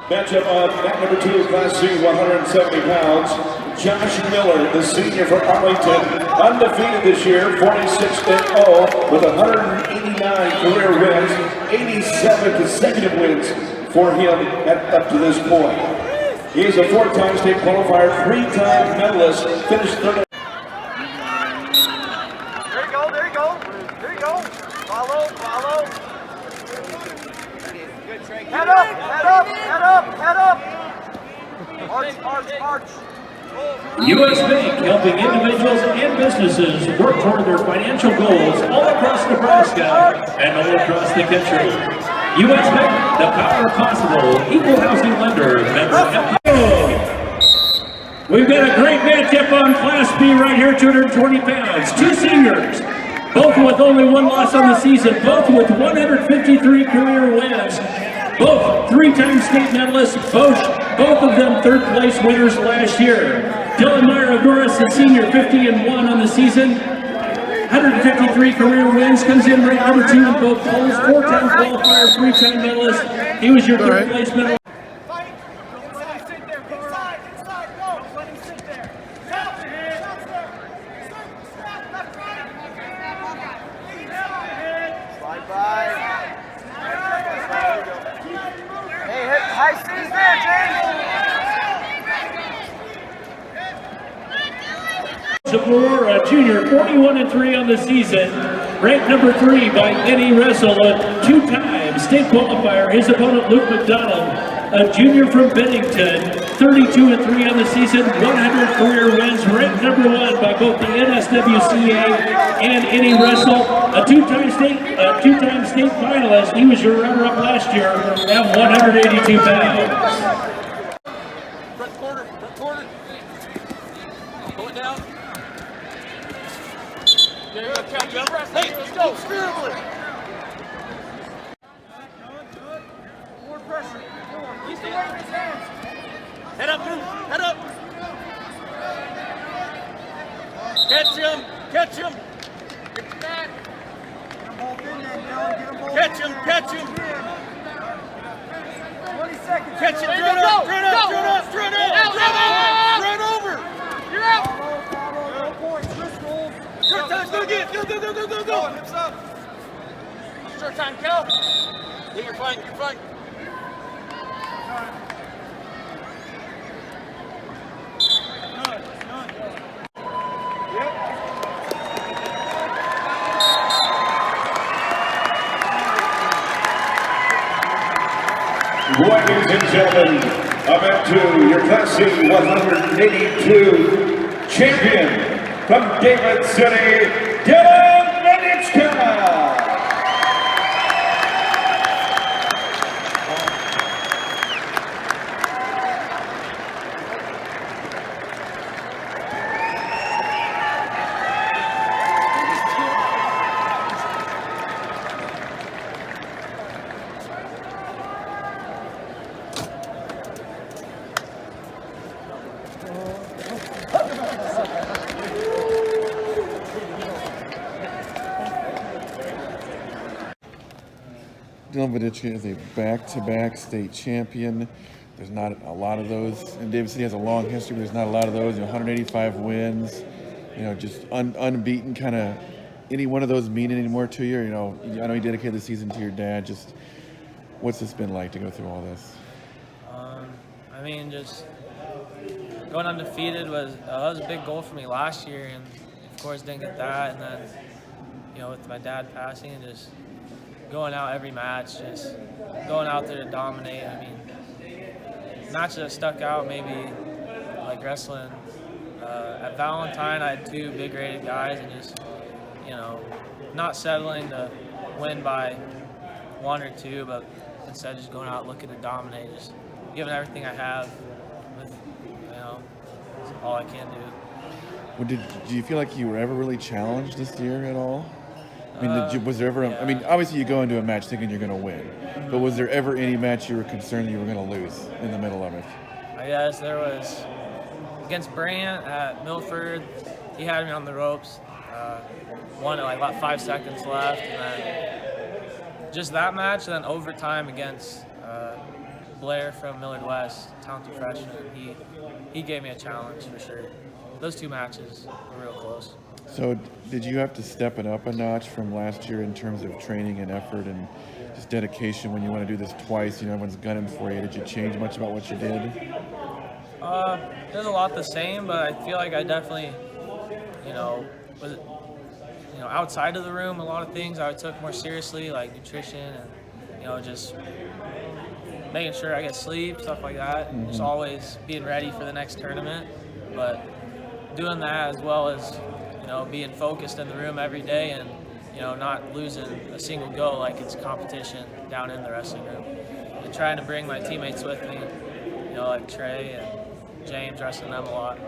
Matchup on mat number 2, Class C, 170 pounds. Josh Miller, the senior from Arlington, undefeated this year, 46-0 with 189 career wins, 87 consecutive wins for him up to this point. He is a 4-time state qualifier, 3-time medalist, finished third. There you go, there you go, there you go. Follow, follow. Head up, head up, head up, head up. Arch, arch, arch. U.S. Bank, helping individuals and businesses work toward their financial goals all across Nebraska and all across the country. U.S. Bank, the power of possible, equal housing lender, member FDIC. We've got a great matchup on Class B right here, 220 pounds. Two seniors, both with only one loss on the season, both with 153 career wins. Both 3-time state medalists, both of them third-place winners last year. Dylan Meyer of Norris, the senior, 50-1 on the season. 153 career wins, comes in ranked number 2 in both polls. 4-time qualifier, 3-time medalist. He was your third-place medalist. High C's there, James! Aurora, junior, 41-3 on the season. Ranked number 3 by any wrestle, a 2-time state qualifier. His opponent, Luke McDonald, a junior from Bennington, 32-3 on the season, 100 career wins. Ranked number 1 by both the NSWCA and any wrestle, a 2-time state finalist. He was your runner-up last year at 182 pounds. Front corner, front corner. Pull it down. There you go, catch up. Hey, let's go. Steerably. More pressure. He's the weight in his hands. Head up, move. Head up. Catch him. Catch him. Get the back. Catch him. Catch him. 20 seconds. Catch him. Turn up. Turn up. Turn up. Turn up. Run over. You're out. No points. Wrist rolls. Short time. Go again. Go, go, go, go, go, go. Hips up. Short time. Count. Yeah, you're fine. You're fine. Ladies and gentlemen, up to your Class C 182 champion from David City, Vodicka. Dylan Vodicka is a back-to-back state champion. There's not a lot of those, and David City has a long history, but there's not a lot of those. 185 wins, just unbeaten. Kind of, any one of those mean anymore to you? I know you dedicated the season to your dad. Just, what's this been like to go through all this? I mean, just going undefeated was a big goal for me last year, and of course didn't get that. And then, with my dad passing, and just going out every match, just going out there to dominate. I mean, matches that stuck out, maybe like wrestling. At Valentine, I had 2 big rated guys, and just, not settling to win by 1 or 2, but instead just going out looking to dominate, just giving everything I have with, all I can do. Well, do you feel like you were ever really challenged this year at all? I mean, was there ever, yeah. I mean, obviously you go into a match thinking you're going to win, but was there ever any match you were concerned that you were going to lose in the middle of it? I guess there was against Brant at Milford. He had me on the ropes. Won at about 5 seconds left, and then just that match, and then overtime against Blair from Millard West, talented freshman. He gave me a challenge for sure. Those 2 matches were real close. So did you have to step it up a notch from last year in terms of training and effort and just dedication when you want to do this twice? You know, everyone's gunning for you. Did you change much about what you did? There's a lot the same, but I feel like I definitely, was outside of the room, a lot of things I took more seriously, like nutrition and, just making sure I get sleep, stuff like that. Just always being ready for the next tournament. But doing that as well as, being focused in the room every day and, not losing a single go like it's competition down in the wrestling room. And trying to bring my teammates with me, like Trey and James, wrestling them a lot.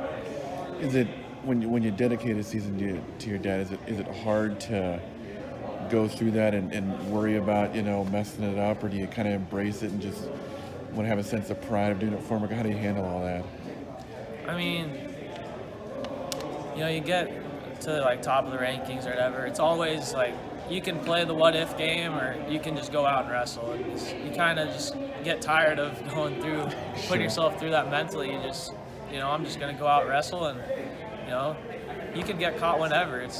Is it when you dedicate a season to your dad? Is it hard to go through that and worry about messing it up, or do you kind of embrace it and just want to have a sense of pride of doing it for him? How do you handle all that? I mean, you get to like top of the rankings or whatever. It's always like you can play the what if game or you can just go out and wrestle. You kind of just get tired of going through, putting yourself through that mentally. You just, I'm just going to go out and wrestle, and, you can get caught whenever. It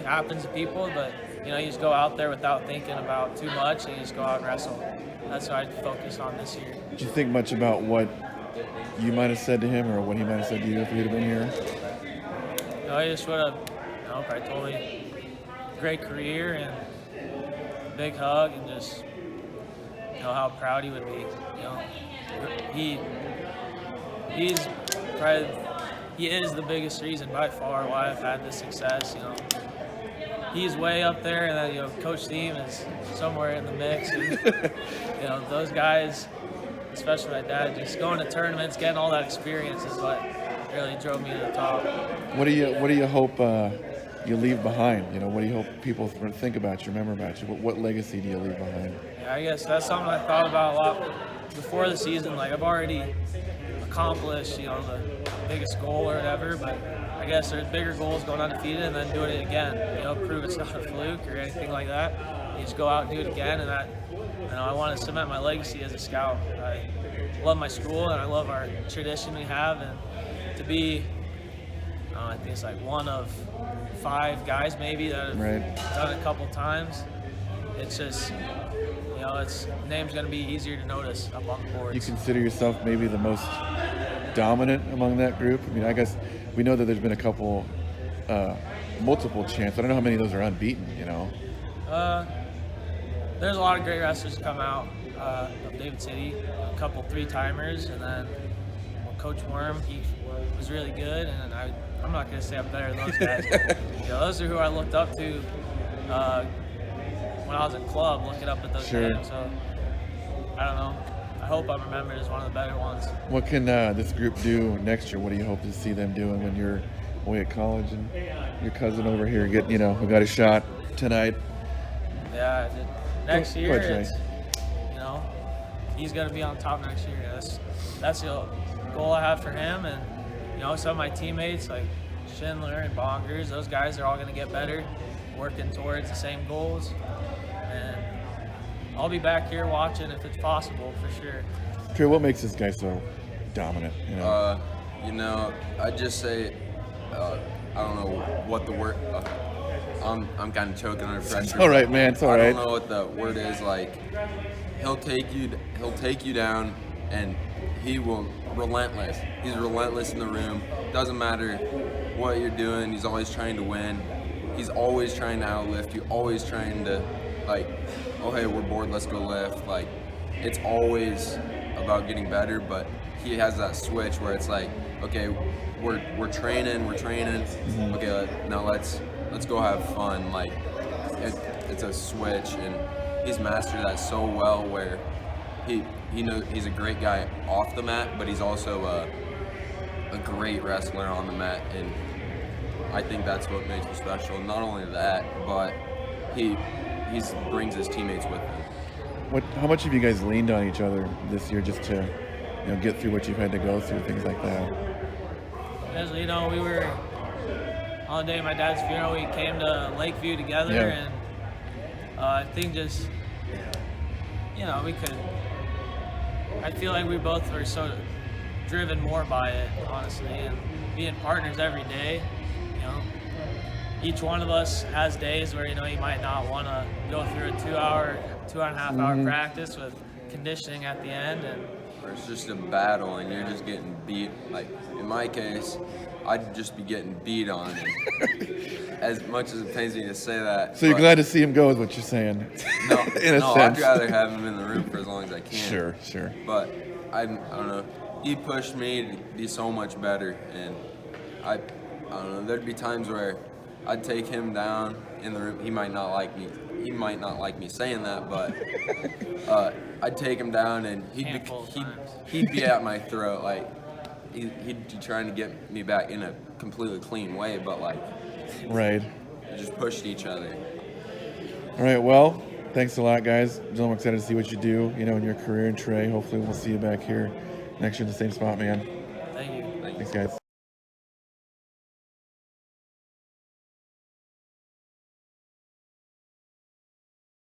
happens to people, but, you just go out there without thinking about too much and you just go out and wrestle. That's what I focused on this year. Did you think much about what you might have said to him or what he might have said to you if he'd have been here? I just would have, probably told me great career and big hug and just, how proud he would be. He is the biggest reason by far why I've had this success. He's way up there, and then Coach Thiem is somewhere in the mix. And, those guys, especially my dad, just going to tournaments, getting all that experience is what really drove me to the top. What do you hope you leave behind? What do you hope people think about you, remember about you? What legacy do you leave behind? Yeah, I guess that's something I thought about a lot before the season. Like, I've already accomplished, the biggest goal or whatever, but I guess there's bigger goals going undefeated and then doing it again. Prove it's not a fluke or anything like that. You just go out and do it again, and that, I want to cement my legacy as a scout. I love my school and I love our tradition we have, and to be, I think it's like one of 5 guys maybe that have done it a couple times. It's just, its name's going to be easier to notice up on the boards. You consider yourself maybe the most dominant among that group? I mean, I guess we know that there's been a couple, multiple champs. I don't know how many of those are unbeaten, There's a lot of great wrestlers come out of David City, a couple 3-timers, and then Coach Worm, he was really good, and I'm not going to say I'm better than those guys. Those are who I looked up to when I was in club, looking up at those names. So I don't know. I hope I'm remembered as one of the better ones. What can this group do next year? What do you hope to see them doing when you're away at college and your cousin over here who got a shot tonight? Yeah, next year, it's, he's going to be on top next year. That's the goal I have for him, and some of my teammates like Schindler and Bongers, those guys are all going to get better, working towards the same goals, and I'll be back here watching if it's possible for sure. Trey, what makes this guy so dominant? I'd just say I don't know what the word. I'm kind of choking under pressure. It's all right, man. It's all right. I don't know what the word is. Like, he'll take you down, and he will relentless. He's relentless in the room. Doesn't matter what you're doing. He's always trying to win. He's always trying to outlift you. Always trying to, like, oh hey, we're bored. Let's go lift. Like, it's always about getting better. But he has that switch where it's like, okay, we're training. Mm-hmm. Okay, now let's go have fun. Like, it's a switch, and he's mastered that so well where he knows he's a great guy off the mat, but he's also a great wrestler on the mat, and I think that's what makes him special. Not only that, but he brings his teammates with him. How much have you guys leaned on each other this year just to get through what you've had to go through, things like that? As we were on the day of my dad's funeral, we came to Lakeview together, and I think just we could I feel like we both were so driven more by it, honestly, and being partners every day. You know, each one of us has days where, you know, you might not want to go through a 2.5 hour practice with conditioning at the end, and Or it's just a battle and you're just getting beat. Like in my case, I'd just be getting beat on. And as much as it pains me to say that. So you're glad to see him go, is what you're saying? No, in a no, sense. I'd rather have him in the room for as long as I can. Sure. But I don't know. He pushed me to be so much better, and I don't know. There'd be times where I'd take him down in the room. He might not like me. He might not like me saying that, but I'd take him down, and he'd be at my throat. Like he'd be trying to get me back in a completely clean way, but like Right. we just pushed each other. All right, well, thanks a lot, guys. I'm excited to see what you do, you know, in your career in Trey. Hopefully we'll see you back here next year in the same spot, man. thank you. Thanks, guys.